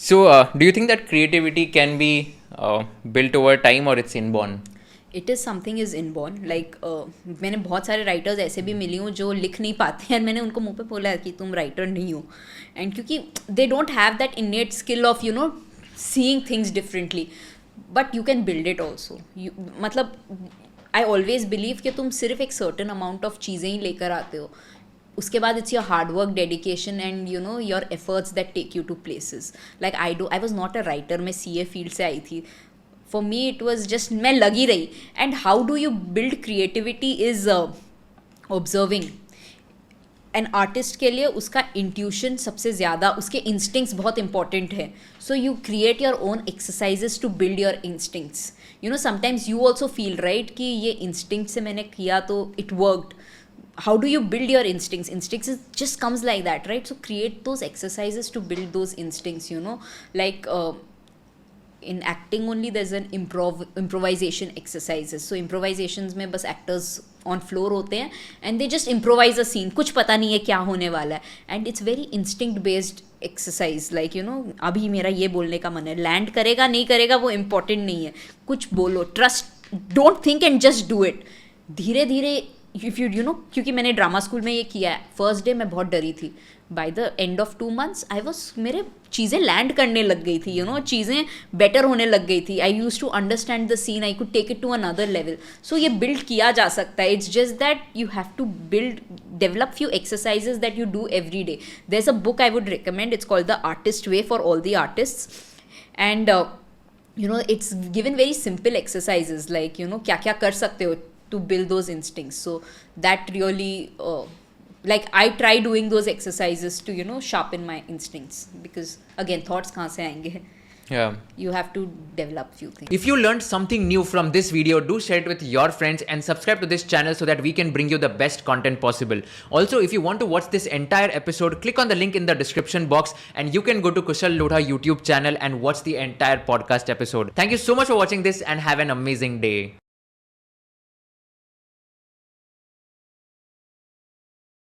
So, do you think that creativity can be built over time or it's inborn? It is something is inborn like मैंने बहुत सारे writers ऐसे भी मिली हूँ जो लिख नहीं पाते हैं, मैंने उनको मुंह पे बोला है कि तुम राइटर नहीं हो, एंड क्योंकि they don't have that इनेट skill of seeing things differently, but you can build it also. मतलब आई ऑलवेज बिलीव कि तुम सिर्फ एक सर्टन अमाउंट ऑफ चीज़ें ही लेकर आते हो, उसके बाद it's your hard work, dedication and your efforts that take you to places. Like I was not a writer, मैं CA फील्ड से आई थी. For me it was just मैं लगी रही. And how do you build creativity is observing. An artist के लिए उसका इंट्यूशन सबसे ज़्यादा, उसके इंस्टिंक्ट्स बहुत इंपॉर्टेंट है. So you create your own exercises to build your instincts. Sometimes you also feel right कि ये इंस्टिंक्ट से मैंने किया तो it worked. How do you build your instincts? Instincts just comes like that, right? So create those exercises to build those instincts, like in acting only there's an improvisation exercises. So improvisations में बस actors on floor होते हैं and they just improvise a scene. कुछ पता नहीं है क्या होने वाला है, and it's very instinct based exercise. Like अभी मेरा ये बोलने का मन है, लैंड करेगा नहीं करेगा वो important नहीं है, कुछ बोलो, trust, don't think and just do it. धीरे धीरे इफ़ क्योंकि मैंने ड्रामा स्कूल में ये किया है. फर्स्ट डे मैं बहुत डरी थी. By the end of 2 months मेरे चीज़ें लैंड करने लग गई थी, चीज़ें बेटर होने लग गई थी. I use to understand the scene, I could take it to another level. So ये बिल्ड किया जा सकता है. It's just that you have to develop few exercises that you do every day. There is a book I would recommend, it's called the artist way for all the artists. And it's given very simple exercises like क्या क्या कर सकते हो to build those instincts. So that really like I try doing those exercises to sharpen my instincts, because again thoughts kahan se aayenge. Yeah. You have to develop few things. If you learned something new from this video, do share it with your friends and subscribe to this channel so that we can bring you the best content possible. Also, if you want to watch this entire episode, click on the link in the description box and you can go to Kushal Lodha YouTube channel and watch the entire podcast episode. Thank you so much for watching this and have an amazing day.